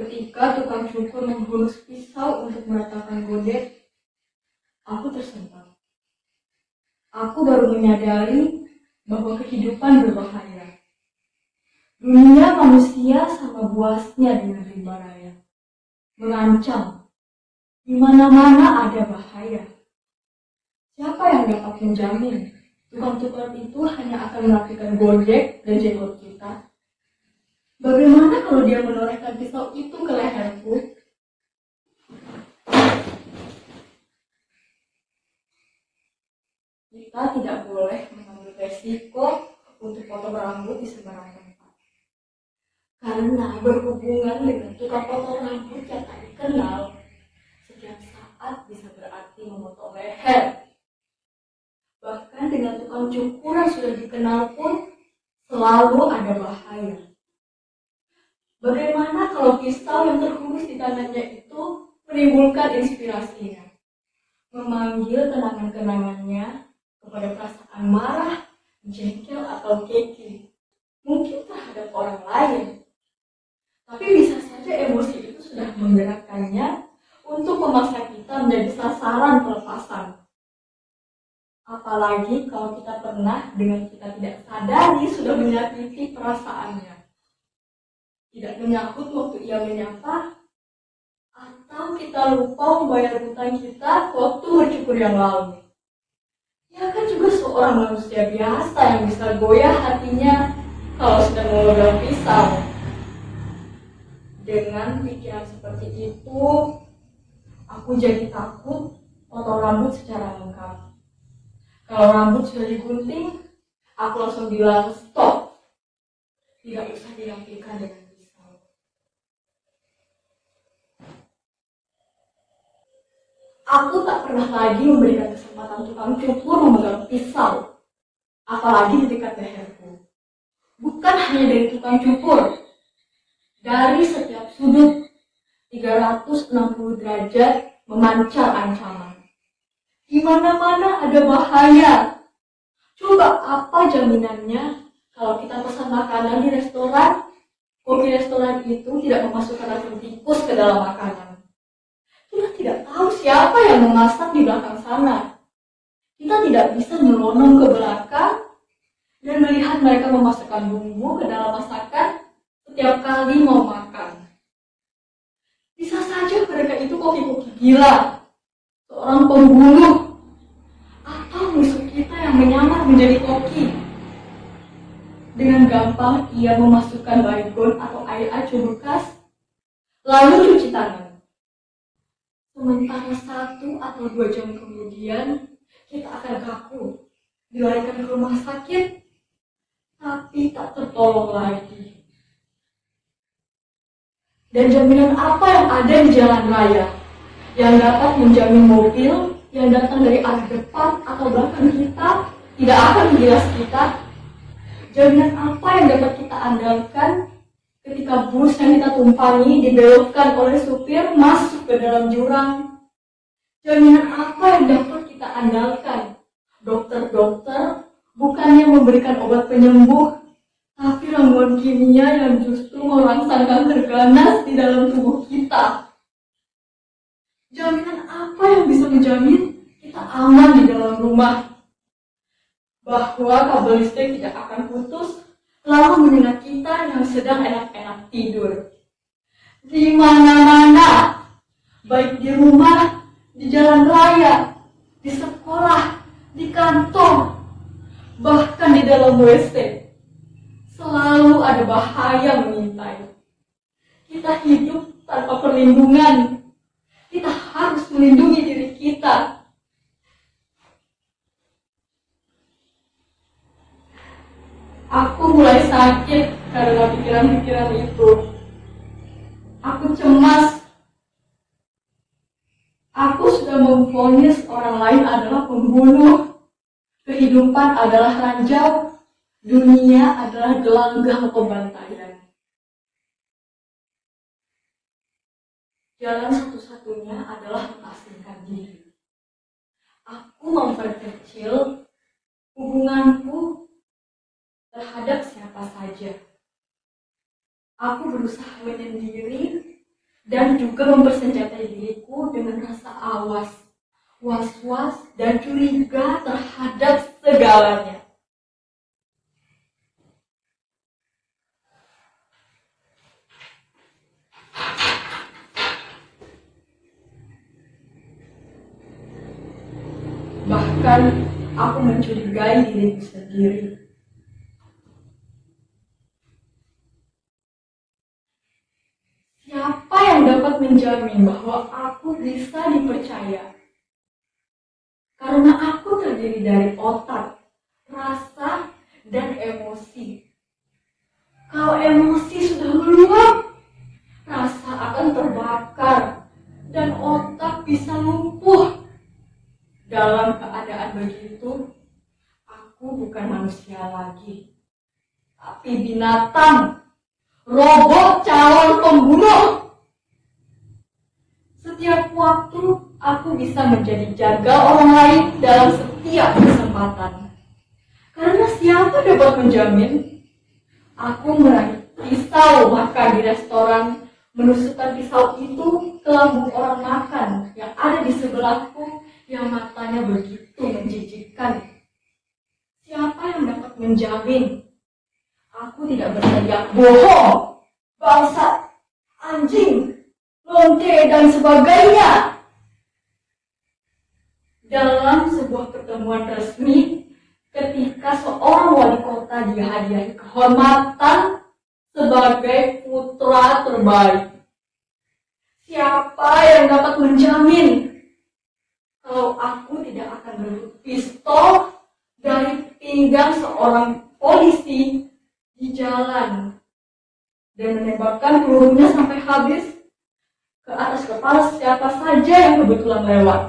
Ketika tukang cukur menghunus pisau untuk meratakan godek, aku tersentak. Aku baru menyadari bahwa kehidupan berbahaya. Dunia manusia sama buasnya dengan rimba raya. Mengancam. Di mana-mana ada bahaya. Siapa yang dapat menjamin tukang-tukang itu hanya akan merapikan godek dan jenggot kita? Bagaimana kalau dia menorehkan pisau itu ke leherku? Kita tidak boleh mengambil resiko untuk potong rambut di sembarang tempat. Karena berhubungan dengan tukang potong rambut yang tak dikenal, setiap saat bisa berarti memotong leher. Bahkan dengan tukang cukur yang sudah dikenal pun selalu ada bahaya. Bagaimana kalau pisau yang terhunus di tangannya itu menimbulkan inspirasinya, memanggil kenangan-kenangannya kepada perasaan marah, jengkel atau keki, mungkin terhadap orang lain. Tapi bisa saja emosi itu sudah menggerakkannya untuk memaksa kita menjadi sasaran pelepasan. Apalagi kalau kita pernah dengan kita tidak sadari sudah menyakiti perasaannya. Tidak menyahut waktu ia menyapa, atau kita lupa membayar hutang kita waktu bercukur yang lalu. Ia kan juga seorang manusia biasa yang bisa goyah hatinya kalau sedang memegang pisau. Dengan pikiran seperti itu, aku jadi takut potong rambut secara lengkap. Kalau rambut sudah digunting, aku langsung bilang stop. Tidak usah dirapikan dengan pisau. Aku tak pernah lagi memberikan kesempatan tukang cukur memegang pisau, apalagi di dekat leherku. Bukan hanya dari tukang cukur, dari setiap sudut 360 derajat memancar ancaman. Di mana-mana ada bahaya. Coba apa jaminannya kalau kita pesan makanan di restoran, koki restoran itu tidak memasukkan racun tikus ke dalam makanan. Kita tidak tahu siapa yang memasak di belakang sana. Kita tidak bisa nyelonong ke belakang dan melihat mereka memasukkan bumbu ke dalam masakan setiap kali mau makan. Bisa saja mereka itu koki-koki gila, seorang pembunuh, atau musuh kita yang menyamar menjadi koki. Dengan gampang ia memasukkan baygon atau air acuh bekas, lalu cuci tangan. Sementara 1 atau 2 jam kemudian, kita akan kaku, dilarikan ke rumah sakit, tapi tak tertolong lagi. Dan jaminan apa yang ada di jalan raya yang dapat menjamin mobil yang datang dari arah depan atau belakang kita tidak akan menggilas kita? Jaminan apa yang dapat kita andalkan ketika bus yang kita tumpangi dibelokkan oleh supir masuk ke dalam jurang? Jaminan apa yang dapat kita andalkan? Dokter-dokter bukannya memberikan obat penyembuh, tapi ramuan kimia yang justru merangsang kanker ganas di dalam tubuh kita. Jaminan apa yang bisa menjamin kita aman di dalam rumah? Bahwa kabel listrik tidak akan putus lalu menyengat kita yang sedang enak-enak tidur. Di mana-mana, baik di rumah, di jalan raya, di sekolah, di kantor, bahkan di dalam WC. Selalu ada bahaya mengintai. Kita hidup tanpa perlindungan. Kita harus melindungi diri kita. Aku mulai sakit karena pikiran-pikiran itu. Aku cemas. Aku sudah memvonis orang lain adalah pembunuh. Kehidupan adalah ranjau. Dunia adalah gelanggang pembantaian. Jalan satu-satunya adalah mengasingkan diri. Aku memperkecil hubunganku terhadap siapa saja. Aku berusaha menyendiri dan juga mempersenjatai diriku dengan rasa awas, was-was, dan curiga terhadap segalanya. Bahkan aku mencurigai diriku sendiri. Siapa yang dapat menjamin bahwa aku bisa dipercaya? Karena aku terdiri dari otak, rasa, dan emosi. Kalau emosi sudah meluap, rasa akan terbakar, dan otak bisa lumpuh. Dalam keadaan begitu, aku bukan manusia lagi, tapi binatang, robot calon pembunuh. Setiap waktu, aku bisa menjadi jagal orang lain dalam setiap kesempatan. Karena siapa dapat menjamin? Aku meraih pisau makan di restoran, menusukkan pisau itu ke lambung orang makan yang ada di sebelahku, yang matanya begitu menjijikkan. Siapa yang dapat menjamin? Aku tidak berteriak bohong, bangsat, anjing, lonte, dan sebagainya. Dalam sebuah pertemuan resmi, ketika seorang wali kota dihadiahi kehormatan sebagai putra terbaik, siapa yang dapat menjamin kalau aku tidak akan merebut pistol dari pinggang seorang polisi di jalan dan menembakkan pelurunya sampai habis ke atas kepala siapa saja yang kebetulan lewat?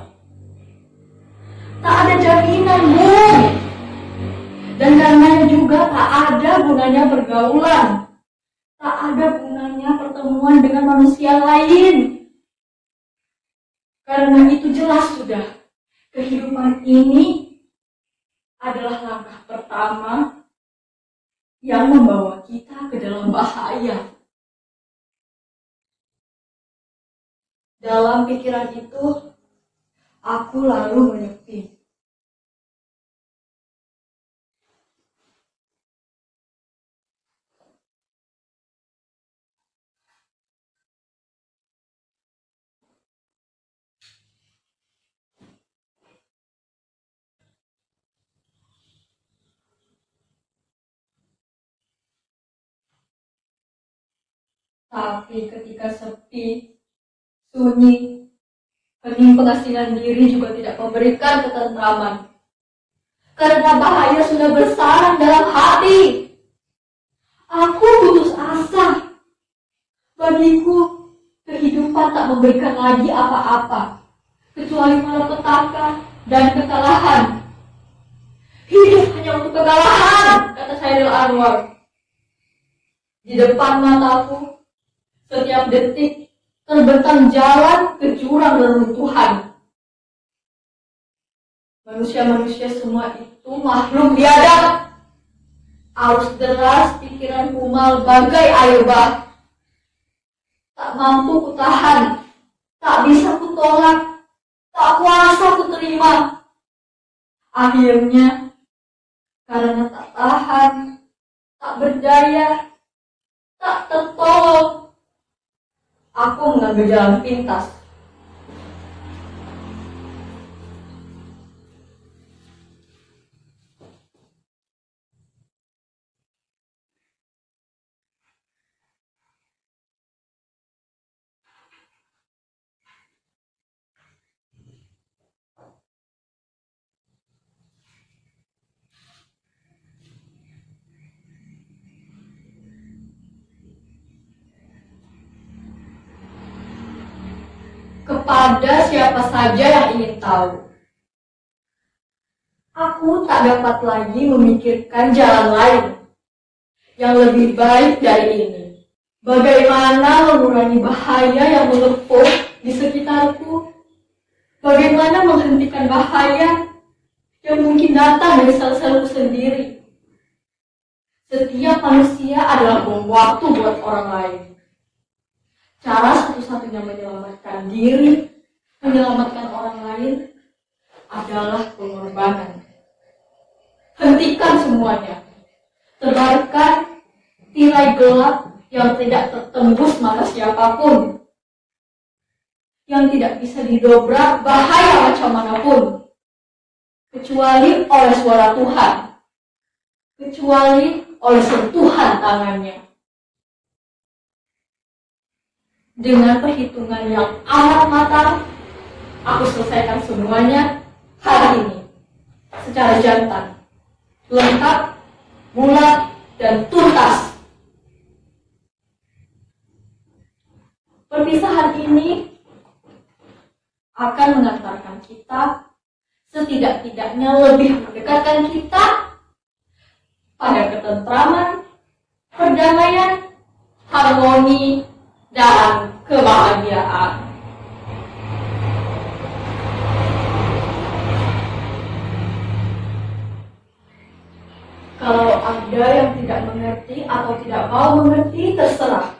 Tak ada jaminan, Bung. Dan karenanya juga tak ada gunanya pergaulan. Tak ada gunanya pertemuan dengan manusia lain. Karena itu jelas sudah, kehidupan ini adalah langkah pertama yang membawa kita ke dalam bahaya. Dalam pikiran itu, aku lalu menyepi. Tapi ketika sepi, sunyi, hening pengasingan diri juga tidak memberikan ketentraman. Karena bahaya sudah bersarang dalam hati. Aku putus asa. Bagiku, kehidupan tak memberikan lagi apa-apa, kecuali malapetaka dan kekalahan. Hidup hanya untuk kekalahan, kata Chairil Anwar. Di depan mataku, setiap detik terbentang jalan ke jurang reruntuhan. Manusia-manusia semua itu makhluk biadab. Arus deras pikiran kumal bagai air bah. Tak mampu kutahan, tak bisa kutolak, tak kuasa kuterima. Akhirnya, karena tak tahan, tak berdaya, tak tertolong, aku mengambil jalan pintas. Kepada siapa saja yang ingin tahu, aku tak dapat lagi memikirkan jalan lain yang lebih baik dari ini. Bagaimana mengurangi bahaya yang mengepung di sekitarku? Bagaimana menghentikan bahaya yang mungkin datang dari sel-selku sendiri? Setiap manusia adalah bom waktu buat orang lain. Cara satu satu-satunya menyelamatkan diri, menyelamatkan orang lain adalah pengorbanan. Hentikan semuanya. Tebarkan tirai gelap yang tidak tertembus mata siapapun, yang tidak bisa didobrak bahaya macam manapun, kecuali oleh suara Tuhan, kecuali oleh sentuhan tangannya. Dengan perhitungan yang amat matang, aku selesaikan semuanya hari ini, secara jantan, lengkap, bulat, dan tuntas. Perpisahan ini akan mengantarkan kita, setidak-tidaknya lebih mendekatkan kita pada ketentraman, perdamaian, harmoni, dan kebahagiaan. Kalau ada yang tidak mengerti atau tidak mau mengerti, terserah.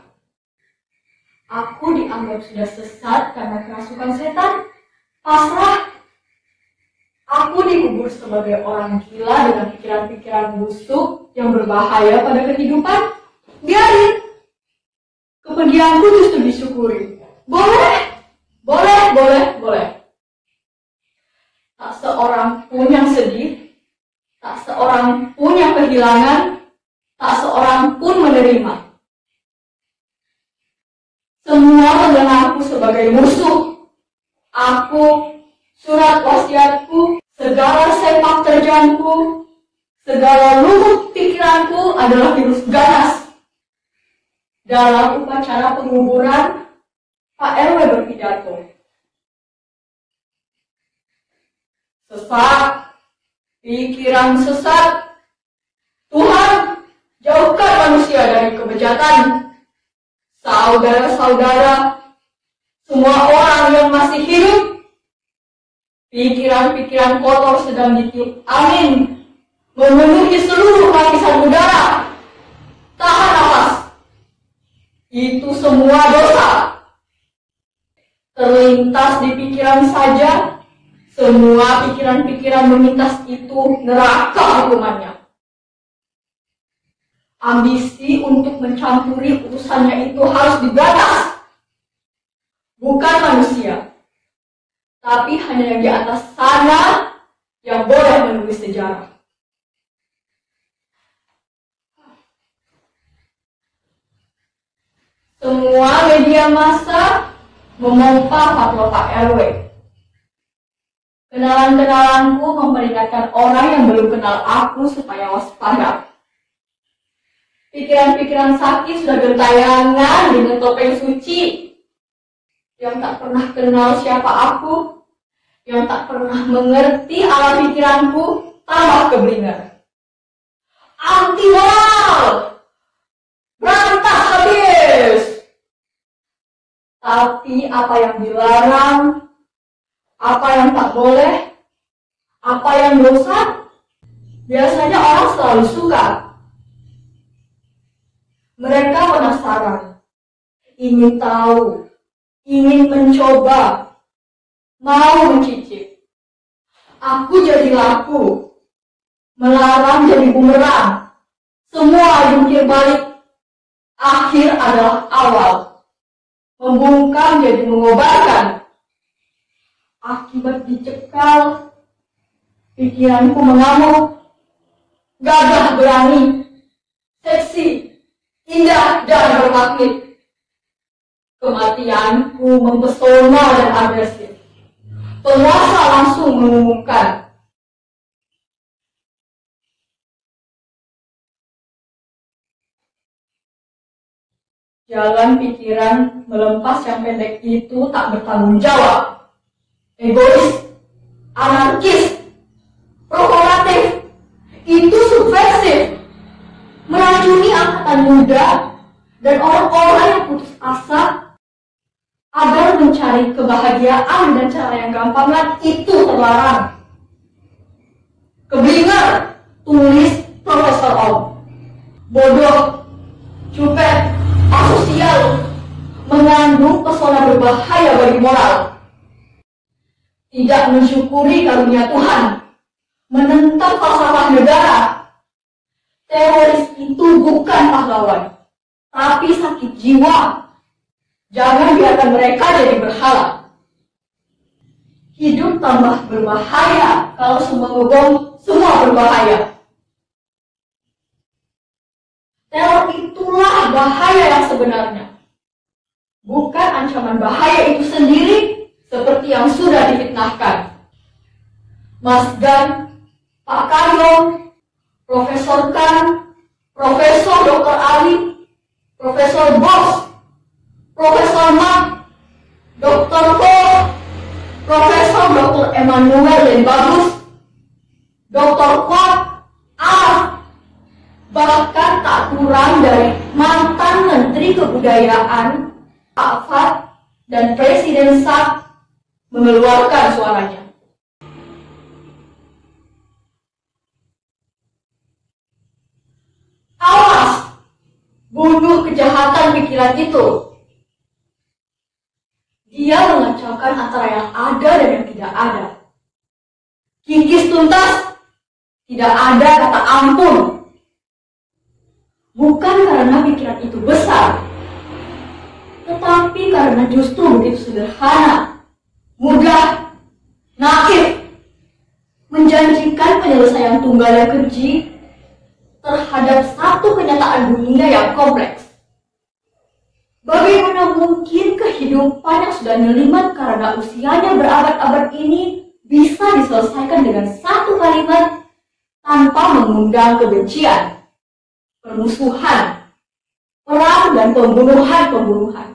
Aku dianggap sudah sesat karena kerasukan setan, pasrah. Aku dikubur sebagai orang gila dengan pikiran-pikiran busuk yang berbahaya pada kehidupan, biarin. Kepergianku justru disyukuri. Boleh. Tak seorang pun yang sedih, tak seorang pun yang kehilangan, tak seorang pun menerima. Semua mengenangku sebagai musuh. Aku, surat wasiatku, segala sepak terjangku, segala lubuk pikiranku adalah virus ganas. Dalam upacara penguburan, Pak RW berpidato. Sesat, pikiran sesat. Tuhan, jauhkan manusia dari kebejatan. Saudara-saudara, semua orang yang masih hidup, pikiran-pikiran kotor sedang ditiup angin, memenuhi seluruh lapisan udara. Tahan nafas. Itu semua dosa. Terlintas di pikiran saja, semua pikiran-pikiran memintas itu neraka hukumannya. Ambisi untuk mencampuri urusannya itu harus dibatas. Bukan manusia, tapi hanya yang di atas sana yang boleh menulis sejarah. Semua media massa memompa fatwa Pak RW. Kenalan-kenalanku memperingatkan orang yang belum kenal aku supaya waspada. Pikiran-pikiran sakit sudah gentayangan dengan topeng suci. Yang tak pernah kenal siapa aku, yang tak pernah mengerti alam pikiranku, tambah keblinger. Anti-moral! Berantas habis! Tapi apa yang dilarang, apa yang tak boleh, apa yang dosa, biasanya orang selalu suka. Mereka penasaran, ingin tahu, ingin mencoba, mau mencicip. Aku jadi laku, melarang jadi bumerang. Semua jungkir balik, akhir adalah awal. Membungkam jadi mengobarkan. Akibat dicekal, pikiranku mengamuk. Gagah berani, seksi, indah dan bermagnit. Kematianku mempesona dan agresif. Penguasa langsung mengumumkan, jalan pikiran melempas yang pendek itu tak bertanggung jawab. Egois, anarkis, provokatif, itu subversif, meracuni angkatan muda dan orang-orang yang putus asa agar mencari kebahagiaan dan cara yang gampangan itu terlarang. Keblinger, tulis Profesor Om. Bodoh, cupet, asosial, mengandung pesona tidak mensyukuri karunia Tuhan, menentang falsafah negara. Teroris itu bukan pahlawan, tapi sakit jiwa. Jangan biarkan mereka jadi berhala. Hidup tambah berbahaya kalau semua ngebom, semua berbahaya. Teror itulah bahaya yang sebenarnya. Bukan ancaman bahaya itu sendiri seperti yang sudah difitnahkan. Mas Gan, Pak Karyo, Profesor Kan, Profesor Dr. Ali, Profesor Bos, Profesor Mak, Dr. Ko, Profesor Dr. Emmanuel dan Bagus, Dr. Kwak, bahkan tak kurang dari mantan Menteri Kebudayaan, Pak Fad, dan Presiden Sak mengeluarkan suaranya. Awas, bunuh kejahatan pikiran itu. Dia mengacaukan antara yang ada dan yang tidak ada. Kikis tuntas, tidak ada kata ampun. Bukan karena pikiran itu besar, tetapi karena justru begitu sederhana, mudah, naif, menjanjikan penyelesaian tunggal yang keji terhadap satu kenyataan dunia yang kompleks. Bagaimana mungkin kehidupan yang sudah nyelimat karena usianya berabad-abad ini bisa diselesaikan dengan satu kalimat tanpa mengundang kebencian, permusuhan, perang, dan pembunuhan-pembunuhan.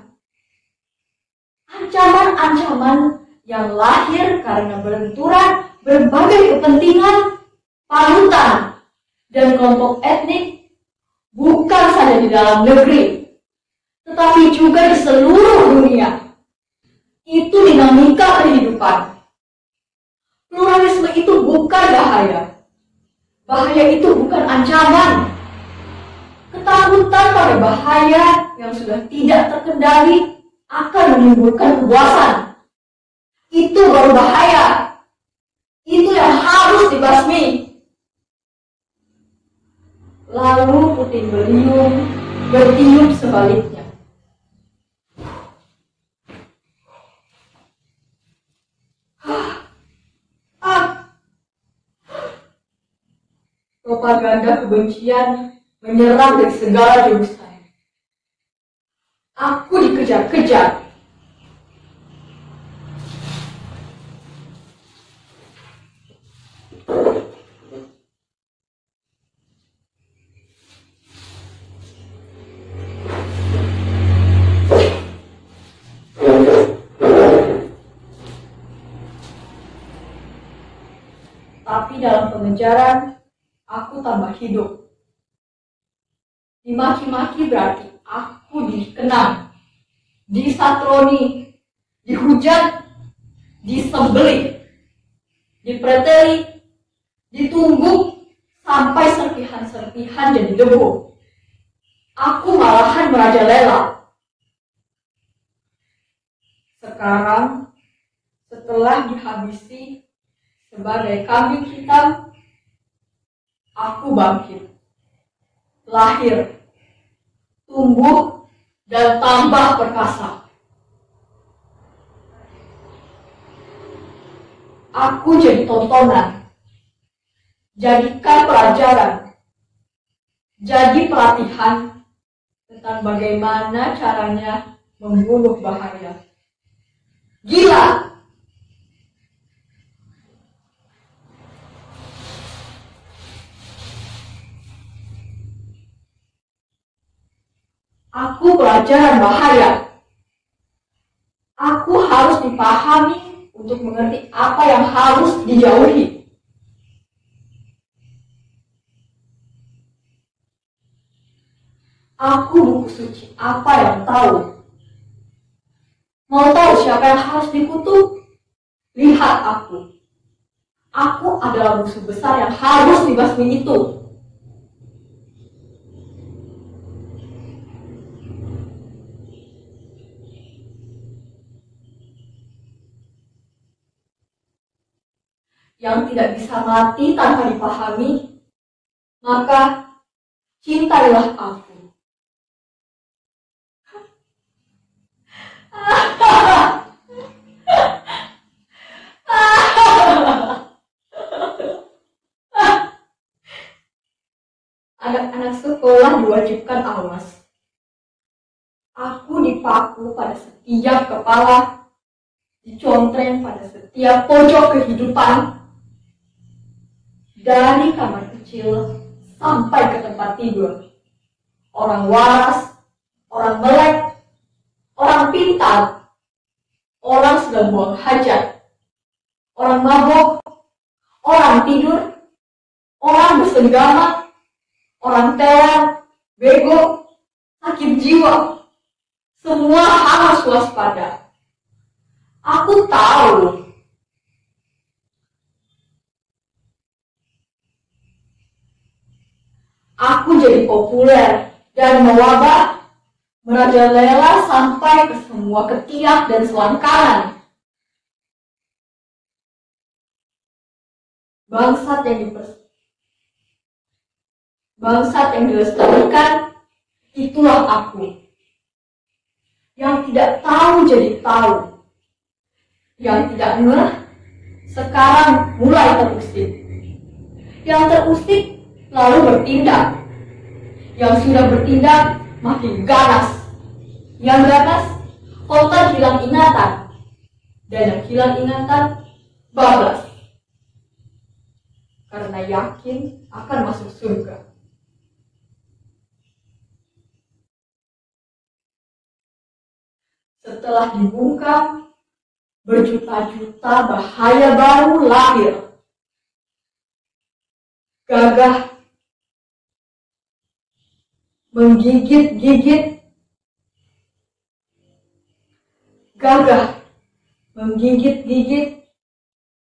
Ancaman-ancaman yang lahir karena benturan berbagai kepentingan, panutan, dan kelompok etnik bukan saja di dalam negeri, tetapi juga di seluruh dunia. Itu dinamika kehidupan. Pluralisme itu bukan bahaya. Bahaya itu bukan ancaman. Ketakutan pada bahaya yang sudah tidak terkendali akan menimbulkan kepuasan. Itu baru bahaya. Itu yang harus dibasmi. Lalu puting beliung bertiup sebaliknya. Propaganda kebencian menyerang dari segala jurusan. Aku dikejar-kejar. Tapi dalam pengejaran, aku tambah hidup. Dimaki-maki berarti aku dikenang, disatroni, dihujat, disembelih, dipreteli, ditungguk, sampai serpihan-serpihan jadi debu. Aku malahan merajalela. Sekarang, setelah dihabisi sebagai kambing hitam, aku bangkit, lahir, tumbuh, dan tambah perkasa. Aku jadi tontonan, jadikan pelajaran, jadi pelatihan tentang bagaimana caranya membunuh bahaya. Gila! Aku pelajaran bahaya. Aku harus dipahami untuk mengerti apa yang harus dijauhi. Aku buku suci apa yang tahu. Mau tahu siapa yang harus dikutuk? Lihat aku. Aku adalah musuh besar yang harus dibasmi itu. yang tidak bisa mati tanpa dipahami, maka cintailah aku. Anak-anak sekolah diwajibkan awas. Aku dipaku pada setiap kepala, dicontreng pada setiap pojok kehidupan, dari kamar kecil sampai ke tempat tidur. Orang waras, orang melek, orang pintar, orang sedang buang hajat, orang mabuk, orang tidur, orang bersenggama, orang teler, bego, sakit jiwa, semua harus waspada. Aku tahu aku jadi populer dan mewabah, merajalela sampai ke semua ketiak dan selangkangan. Bangsat yang dilestarikan, itulah aku. Yang tidak tahu jadi tahu. Yang tidak ngeh, sekarang mulai terusik. Yang terusik lalu bertindak. Yang sudah bertindak makin ganas. Yang ganas, kota hilang ingatan. Dan yang hilang ingatan, bablas. Karena yakin akan masuk surga. Setelah dibungkam, berjuta-juta bahaya baru lahir. Gagah, menggigit-gigit,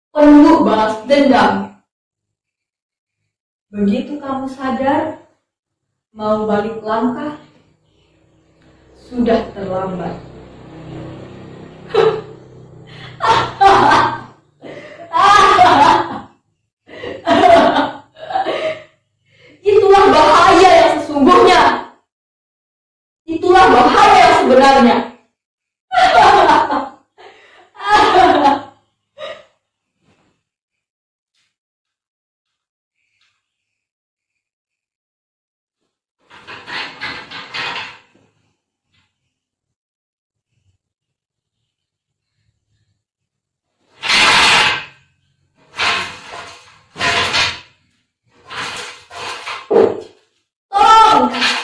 penuh balas dendam. Begitu kamu sadar, mau balik langkah, sudah terlambat. Itulah bahaya yang sesungguhnya. Itulah bahaya yang sebenarnya. Tolong!